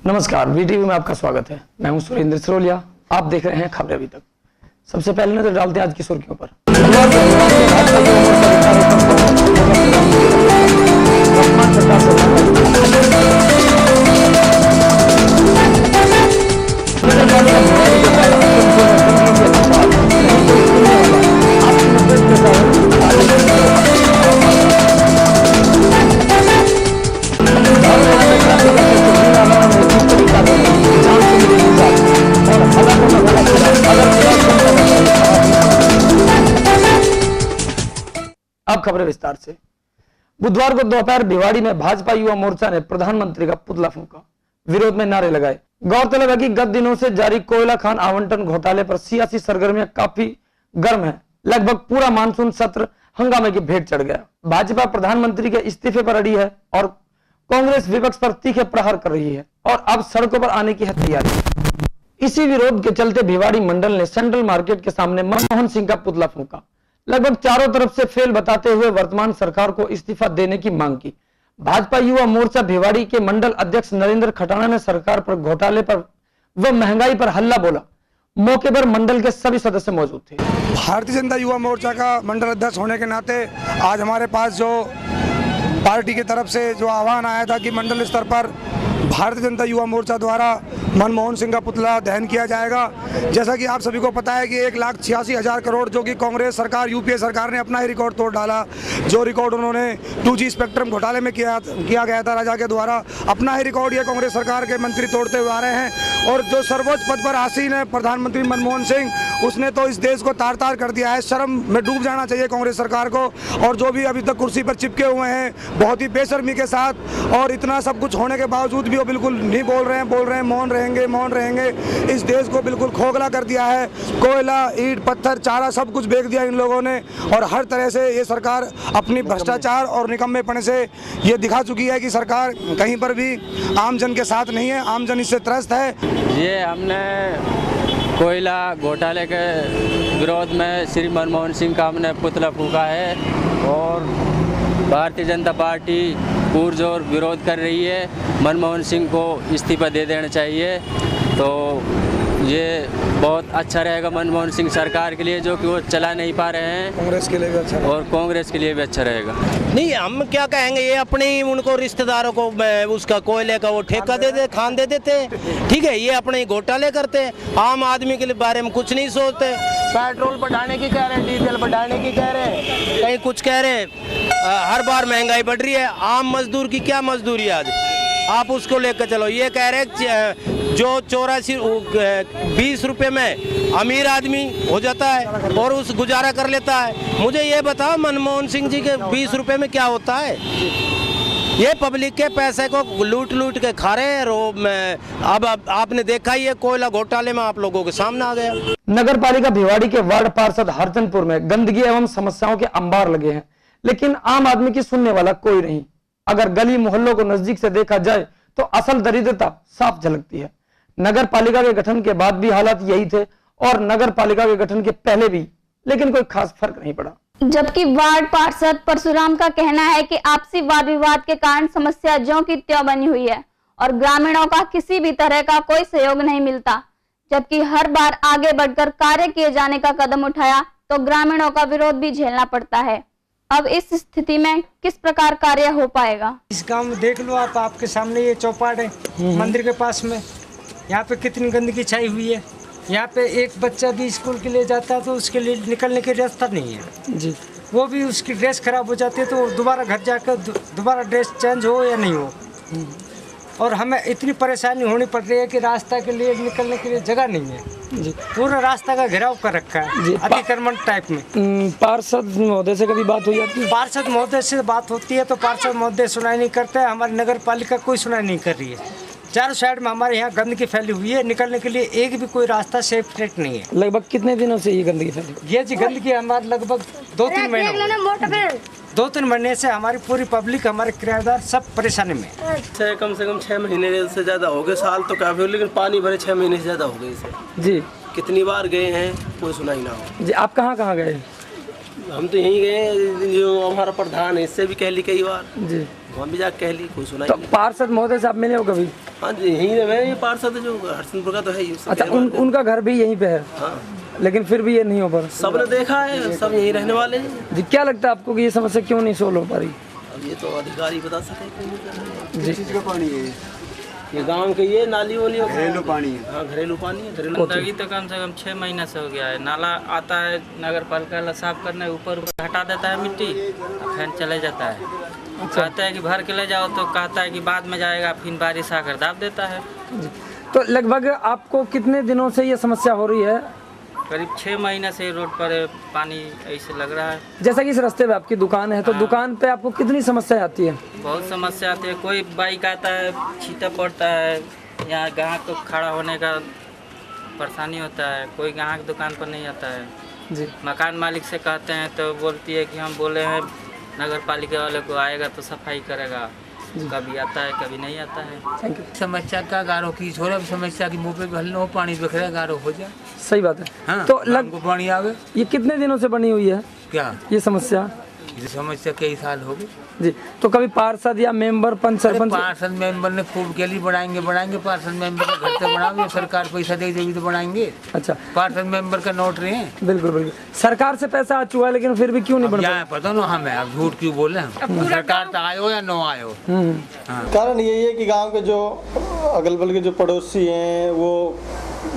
नमस्कार, वीटीवी में आपका स्वागत है। मैं हूं सुरेंद्र सरोलिया। आप देख रहे हैं खबरें अभी तक। सबसे पहले नजर डालते हैं आज की सुर्खियों पर। अब खबरें विस्तार से। बुधवार को दोपहर भिवाड़ी में भाजपा युवा मोर्चा ने प्रधानमंत्री का पुतला फूंका, विरोध में नारे लगाए। गौरतलब है कि गत दिनों से जारी कोयला खान आवंटन घोटाले पर सियासी सरगर्मियां काफी गर्म है। लगभग पूरा मानसून सत्र हंगामे की भेंट चढ़ गया। भाजपा प्रधानमंत्री के इस्तीफे पर अड़ी है और कांग्रेस विपक्ष पर तीखे प्रहार कर रही है और अब सड़कों पर आने की है तैयारी। इसी विरोध के चलते भिवाड़ी मंडल ने सेंट्रल मार्केट के सामने मनमोहन सिंह का पुतला फूंका। लगभग चारों तरफ से फेल बताते हुए वर्तमान सरकार को इस्तीफा देने की मांग की। भाजपा युवा मोर्चा भिवाड़ी के मंडल अध्यक्ष नरेंद्र खटाना ने सरकार पर घोटाले पर व महंगाई पर हल्ला बोला। मौके पर मंडल के सभी सदस्य मौजूद थे। भारतीय जनता युवा मोर्चा का मंडल अध्यक्ष होने के नाते आज हमारे पास जो पार्टी की तरफ से जो आह्वान आया था कि मंडल स्तर पर भारतीय जनता युवा मोर्चा द्वारा मनमोहन सिंह का पुतला दहन किया जाएगा। जैसा कि आप सभी को पता है कि 1,86,000 करोड़ जो कि कांग्रेस सरकार यूपीए सरकार ने अपना ही रिकॉर्ड तोड़ डाला। जो रिकॉर्ड उन्होंने 2G स्पेक्ट्रम घोटाले में किया गया था राजा के द्वारा, अपना ही रिकॉर्ड ये कांग्रेस सरकार के मंत्री तोड़ते हुए आ रहे हैं। और जो सर्वोच्च पद पर आसीन है प्रधानमंत्री मनमोहन सिंह, उसने तो इस देश को तार तार कर दिया है। शर्म में डूब जाना चाहिए कांग्रेस सरकार को। और जो भी अभी तक कुर्सी पर चिपके हुए हैं बहुत ही बेशर्मी के साथ, और इतना सब कुछ होने के बावजूद भी वो बिल्कुल नहीं बोल रहे हैं, मौन रहेंगे। इस देश को बिल्कुल खोखला कर दिया है। कोयला, ईंट, पत्थर, चारा सब कुछ बेच दिया इन लोगों ने। और हर तरह से ये सरकार अपनी भ्रष्टाचार और निकम्मेपने से ये दिखा चुकी है कि सरकार कहीं पर भी आमजन के साथ नहीं है, आमजन इससे त्रस्त है। ये हमने कोयला घोटाले के विरोध में श्री मनमोहन सिंह का हमने पुतला फूंका है और भारतीय जनता पार्टी पुरजोर विरोध कर रही है। मनमोहन सिंह को इस्तीफा दे देना चाहिए। तो ये बहुत अच्छा रहेगा मनमोहन सिंह सरकार के लिए, जो कि वो चला नहीं पा रहे हैं। कांग्रेस के लिए भी अच्छा और कांग्रेस के लिए भी अच्छा रहेगा। नहीं, हम क्या कहेंगे, ये अपने उनको रिश्तेदारों को उसका कोयले का वो ठेका दे दे, खान दे देते, ठीक है। ये अपने घोटाले करते, आम आदमी के बारे में कुछ नहीं सोचते। पेट्रोल बढ़ाने की कह रहे हैं, डीजल बढ़ाने की कह रहे हैं, कहीं कुछ कह रहे हैं। हर बार महंगाई बढ़ रही है। आम मजदूर की क्या मजदूरी आज, आप उसको लेकर चलो। ये कह रहे हैं जो 20 रुपये में अमीर आदमी हो जाता है और उस गुजारा कर लेता है। मुझे ये बताओ मनमोहन सिंह जी के 20 रुपये में क्या होता है? ये पब्लिक के पैसे को लूट के खा रहे हैं। अब आपने देखा ही है, कोयला घोटाले में आप लोगों के सामने आ गया। नगर पालिका भिवाड़ी के वार्ड पार्षद हरचंदपुर में गंदगी एवं समस्याओं के अंबार लगे हैं, लेकिन आम आदमी की सुनने वाला कोई नहीं। अगर गली मोहल्लों को नजदीक से देखा जाए तो असल दरिद्रता साफ झलकती है। नगर पालिका के गठन के बाद भी हालात यही थे और नगर पालिका के गठन के पहले भी, लेकिन कोई खास फर्क नहीं पड़ा। जबकि वार्ड पार्षद परशुराम का कहना है कि आपसी वाद विवाद के कारण समस्या ज्यों की त्यों बनी हुई है और ग्रामीणों का किसी भी तरह का कोई सहयोग नहीं मिलता। जबकि हर बार आगे बढ़कर कार्य किए जाने का कदम उठाया तो ग्रामीणों का विरोध भी झेलना पड़ता है। अब इस स्थिति में किस प्रकार कार्य हो पाएगा? इस गांव में देख लो आप, आपके सामने ये चौपाट है मंदिर के पास में। यहाँ पे कितनी गंदगी छाई हुई है। यहाँ पे एक बच्चा भी स्कूल के लिए जाता है तो उसके लिए निकलने के रास्ता नहीं है जी। वो भी उसकी ड्रेस खराब हो जाती है तो दोबारा घर जाकर दोबारा ड्रेस चेंज हो या नहीं हो। और हमें इतनी परेशानी होनी पड़ रही है कि रास्ता के लिए निकलने के लिए जगह नहीं है जी। पूरा रास्ता का घेराव कर रखा है अतिक्रमण टाइप में। पार्षद महोदय से कभी बात हुई आपकी? पार्षद महोदय से बात होती है तो पार्षद महोदय सुनाई नहीं करते। हमारी नगर पालिका कोई सुनाई नहीं कर रही है। चारों साइड में हमारे यहाँ गंदगी फैली हुई है, निकलने के लिए एक भी कोई रास्ता सेफ रेट नहीं है। लगभग कितने दिनों से ये गंदगी फैली? ये जी गंदगी हमारे लगभग 2-3 महीने 2-3 महीने से हमारी पूरी पब्लिक, हमारे किराएदार सब परेशानी में। कम से कम 6 महीने से ज़्यादा हो गए। साल तो काफ़ी हो, लेकिन पानी भरे 6 महीने से ज़्यादा हो गए इसे जी। कितनी बार गए हैं, कोई सुनाई ना हो जी। आप कहाँ गए? हम तो यहीं गए, जो हमारा प्रधान है इससे भी कह ली कई बार जी, हम भी जाकर कह ली, कोई सुनाई तो नहीं। पार्षद महोदय से आप मिले हो कभी? हाँ जी यहीं है, ये पार्षद जो हरसिंहपुर का तो है ही। अच्छा उनका घर भी यहीं पे है, हाँ लेकिन फिर भी ये नहीं हो पा रहा। सबने देखा है, सब यहीं रहने वाले हैं जी क्या लगता है आपको कि ये समस्या क्यों नहीं सोल्व हो पा रही? अब ये तो अधिकारी बता सके। जी चीज का पानी है ये गांव के ये नाली वाली घरेलू पानी है। हाँ घरेलू पानी है, घरेलू गंदगी तो कम से कम 6 महीने से हो गया है। नाला आता है नगर पालिका वाला साफ करने, ऊपर हटा देता है मिट्टी, फिर चले जाता है। कहता है कि भर के ले जाओ, तो कहता है कि बाद में जाएगा, फिर बारिश आकर दाब देता है। तो लगभग आपको कितने दिनों से ये समस्या हो रही है? करीब 6 महीने से रोड पर पानी ऐसे लग रहा है। जैसा कि इस रास्ते पे आपकी दुकान है, तो हाँ। दुकान पे आपको कितनी समस्या आती है? बहुत समस्या आती है। कोई बाइक आता है, छींटा पड़ता है, यहाँ ग्राहक को खड़ा होने का परेशानी होता है। कोई ग्राहक दुकान पर नहीं आता है। जी मकान मालिक से कहते हैं तो बोलती है कि हम बोले हैं नगर पालिका वाले को, आएगा तो सफाई करेगा। कभी आता है कभी नहीं आता है। Thank you. समस्या का गारो की छोरा समस्या की मुंह पे हल हो, पानी बिखरे गारो हो जाए। सही बात है। हाँ, तो शाम को पानी आवे। ये कितने दिनों से बनी हुई है क्या ये समस्या? ये समस्या कई साल हो गए। जी तो कभी पार्षद या मेंबर पंच सरपंच? पार्षद मेंबर ने खूब के लिए बनाएंगे पार्षद मेंबर के घर से बनाओगे, सरकार पैसा दे देगी तो बनाएंगे। अच्छा पार्षद मेंबर का नोट रहे हैं। बिल्कुल बिल्कुल, सरकार से पैसा आ चुका है लेकिन फिर भी क्यों नहीं बन क्या है पता ना हमें, अब झूठ क्यों बोले हम। सरकार तो आयो या नो आयो। कारण यही है कि गांव के जो अगल बगल के जो पड़ोसी हैं वो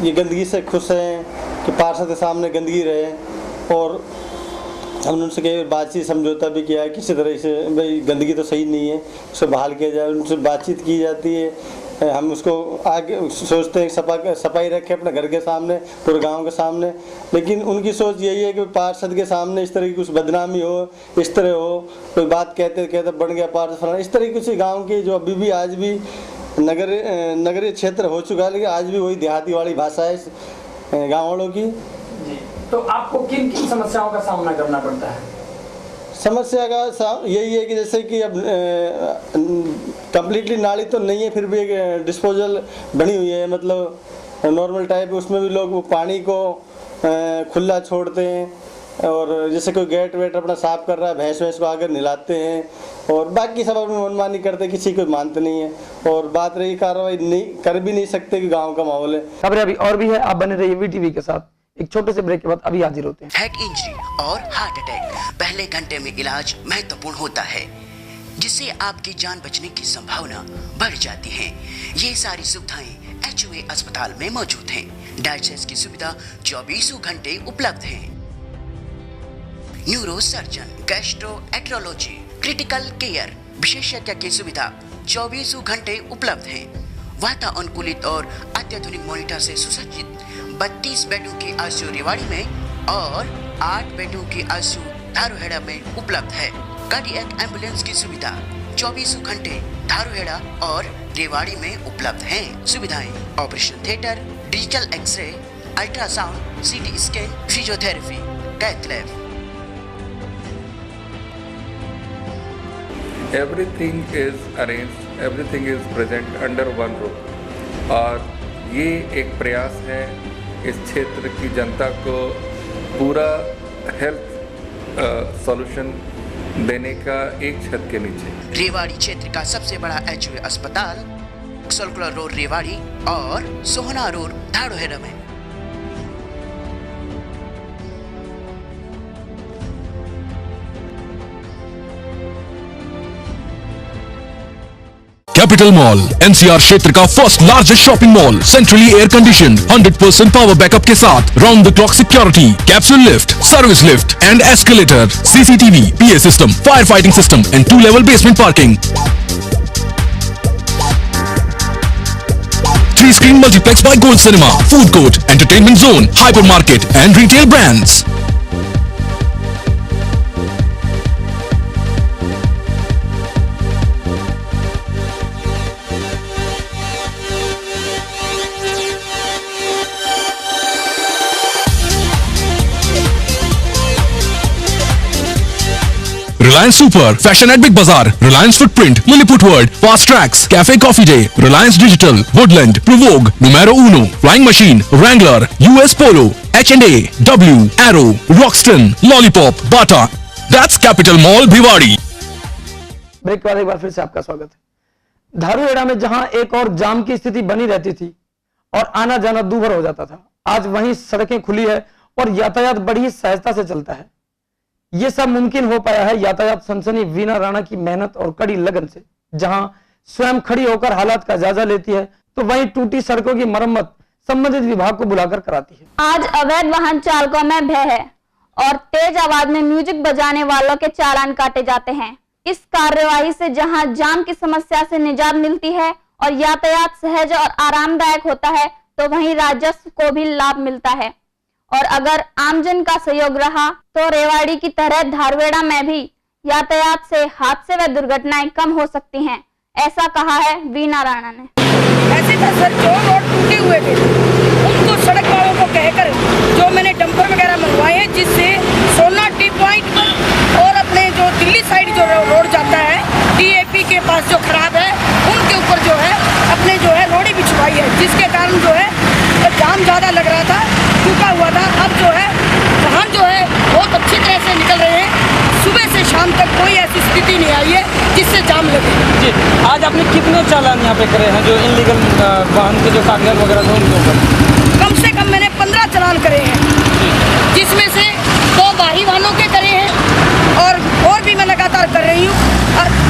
ये गंदगी से खुश हैं कि पार्षद के सामने गंदगी रहे, और हमने उनसे कई बातचीत समझौता भी किया है किसी तरह से, भाई गंदगी तो सही नहीं है, उसे बहाल किया जाए। उनसे बातचीत की जाती है, हम उसको आगे सोचते हैं सफाई रखें अपने घर के सामने, पूरे गांव के सामने। लेकिन उनकी सोच यही है कि पार्षद के सामने इस तरह की कुछ बदनामी हो, इस तरह हो, कोई बात कहते कहते बन गया पार्षद फलाना, इस तरह की कुछ गाँव की जो अभी भी आज भी नगरीय क्षेत्र हो चुका है, लेकिन आज भी वही देहाती वाली भाषा है गाँव वालों की। तो आपको किन किन समस्याओं का सामना करना पड़ता है? समस्या का यही है कि जैसे कि अब कंप्लीटली नाली तो नहीं है, फिर भी एक डिस्पोजल बनी हुई है, मतलब नॉर्मल टाइप, उसमें भी लोग वो पानी को खुला छोड़ते हैं, और जैसे कोई गेट वेट अपना साफ कर रहा है, भैंस को आकर नहलाते हैं, और बाकी सब अपनी मनमानी करते, किसी को मानते नहीं है, और बात रही कार्रवाई नहीं कर भी नहीं सकते कि गाँव का माहौल है। खबरें अभी और भी है, आप बने रहिए VTV के साथ। एक छोटे से ब्रेक के बाद अभी हाजिर होते हैं। हेड इंजरी और हार्ट अटैक पहले घंटे में इलाज महत्वपूर्ण होता है, जिससे आपकी जान बचने की संभावना बढ़ जाती है। ये सारी सुविधाएं HUA अस्पताल में मौजूद हैं। डायलिसिस की सुविधा 24 घंटे उपलब्ध है। Neuro surgeon, gastroenterology, critical care विशेषज्ञ की सुविधा 24 घंटे उपलब्ध है। वातानुकूलित और अत्याधुनिक मॉनिटर से सुसज्जित 32 बेडों की ICU रेवाड़ी में और 8 बेडों की ICU धारूहेड़ा में उपलब्ध है। कार्डियक एम्बुलेंस की सुविधा 24 घंटे धारूहेड़ा और रेवाड़ी में उपलब्ध है। सुविधाएं operation theatre, digital x-ray, ultrasound, CT scan, physiotherapy, cath lab. Everything is arranged, everything is present under one roof, और ये एक प्रयास है इस क्षेत्र की जनता को पूरा हेल्थ सॉल्यूशन देने का एक छत के नीचे। रेवाड़ी क्षेत्र का सबसे बड़ा HUA अस्पताल सर्कुलर रोड रेवाड़ी और सोहना रोड धारूहेड़ा में। कैपिटल मॉल NCR क्षेत्र का first largest shopping mall, centrally air conditioned, 100% power backup के साथ, round the clock security, capsule lift, service lift and escalator, CCTV, PA system, fire fighting system and 2-level basement parking. 3-screen multiplex by Gold Cinema, food court, entertainment zone, hypermarket and retail brands. Reliance Super, Fashion at Big Bazaar, Reliance Footprint, Lilliput World, Fast Tracks, Cafe Coffee Day, Reliance Digital, Woodland, Provogue, Numero Uno, Flying Machine, Wrangler, US Polo, H&A, W, Arrow, Roxton, Lollipop, Bata. That's Capital Mall, Bhiwadi. Break के बाद एक बार फिर से आपका स्वागत है। धारूहेड़ा में जहां एक और जाम की स्थिति बनी रहती थी और आना जाना दूभर हो जाता था, आज वहीं सड़कें खुली है और यातायात बड़ी सहजता से चलता है। यह सब मुमकिन हो पाया है यातायात सनसनी वीना राणा की मेहनत और कड़ी लगन से। जहां स्वयं खड़ी होकर हालात का जायजा लेती है तो वहीं टूटी सड़कों की मरम्मत संबंधित विभाग को बुलाकर कराती है। आज अवैध वाहन चालकों में भय है और तेज आवाज में म्यूजिक बजाने वालों के चालान काटे जाते हैं। इस कार्यवाही से जहां जाम की समस्या से निजात मिलती है और यातायात सहज और आरामदायक होता है, तो वहीं राजस्व को भी लाभ मिलता है। और अगर आमजन का सहयोग रहा तो रेवाड़ी की तरह धारूहेड़ा में भी यातायात से हादसे व दुर्घटनाएं कम हो सकती हैं, ऐसा कहा है वीना राणा ने। ऐसे था सर, जो रोड टूटे हुए थे उनको सड़क वालों को कहकर जो मैंने डंपर वगैरह मंगवाए हैं, जिससे सोना टी पॉइंट पर और अपने जो दिल्ली साइड जो रोड जाता है DAP के पास जो खराब है, उनके ऊपर जो है अपने जो है रोड़ी बिछवाई है, जिसके कारण जो है जाम ज़्यादा लग रहा था, टूटा हुआ था। अब जो है वाहन जो है बहुत अच्छी तरह से निकल रहे हैं। सुबह से शाम तक कोई ऐसी स्थिति नहीं आई है जिससे जाम लगे। जी, आज आपने कितने चालान यहाँ पे करे हैं जो इनलीगल वाहन के जो कागजात वगैरह थे उनके ऊपर? कम से कम मैंने 15 चालान करे हैं, जिसमें से 2 बाहरी वाहनों के करे हैं और भी मैं लगातार कर रही हूँ।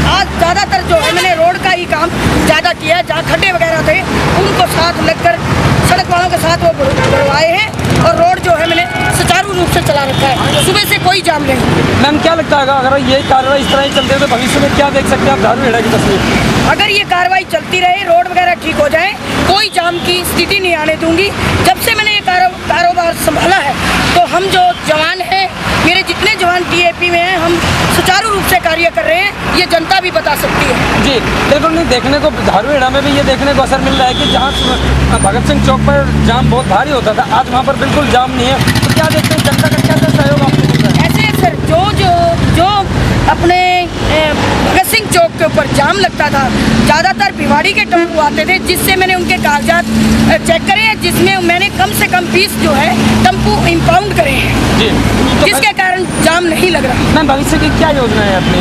आज ज़्यादातर जो है मैंने रोड का ही काम ज़्यादा किया है, जहाँ खड्डे वगैरह थे उनको साथ लगकर सड़क वालों के साथ वो करवाए हैं और रोड जो है मैंने सुचारू रूप से चला रखा है। सुबह से कोई जाम नहीं। मैम, क्या लगता है अगर ये कार्रवाई इस तरह ही चलते हैं तो भविष्य में क्या देख सकते हैं आप धारूहेड़ा की तस्वीर? अगर ये कार्रवाई चलती रहे, रोड वगैरह ठीक हो जाए, कोई जाम की स्थिति नहीं आने दूंगी। जब से मैंने ये कारोबार संभाला है तो हम जो जवान हैं, मेरे जितने जवान DAP में हैं, हम सुचारू रूप से कार्य कर रहे हैं, ये जनता भी बता सकती है। जी बिल्कुल। नहीं, देखने को धारूहेड़ा में भी ये देखने को असर मिल रहा है कि जहाँ भगत सिंह चौक पर जाम बहुत भारी होता था, आज वहाँ पर बिल्कुल जाम नहीं है। तो क्या देखते हैं जनता का कैसा सहयोग आपको मिल रहा है? ऐसे सर जो अपने भगत सिंह चौक के ऊपर जाम लगता था, ज़्यादातर भिवाड़ी के टेम्पू आते थे, जिससे मैंने उनके कागजात चेक करे हैं, जिसमें मैंने कम से कम 20 जो है टेम्पू इम्पाउंड करे हैं। जी, तो जिसके कारण जाम नहीं लग रहा। मैम, भविष्य की क्या योजना है अपनी?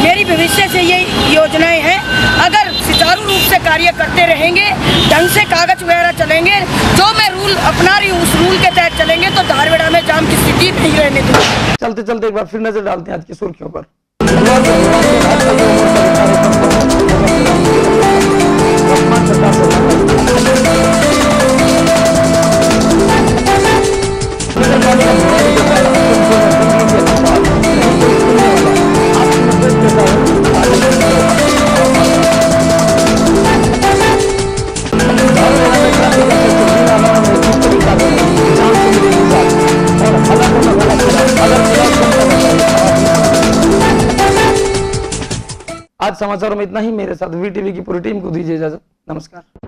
मेरी भविष्य से ये योजनाएं हैं, अगर सुचारू रूप से कार्य करते रहेंगे, ढंग से कागज वगैरह चलेंगे, जो मैं रूल अपना रही हूँ उस रूल के तहत चलेंगे, तो धारूहेड़ा में जाम की स्थिति नहीं रहने दूंगी। चलते चलते एक बार फिर नजर डालते हैं आज की सुर्खियों पर। आज समाचारों में इतना ही। मेरे साथ VTV की पूरी टीम को दीजिए इजाजत। नमस्कार।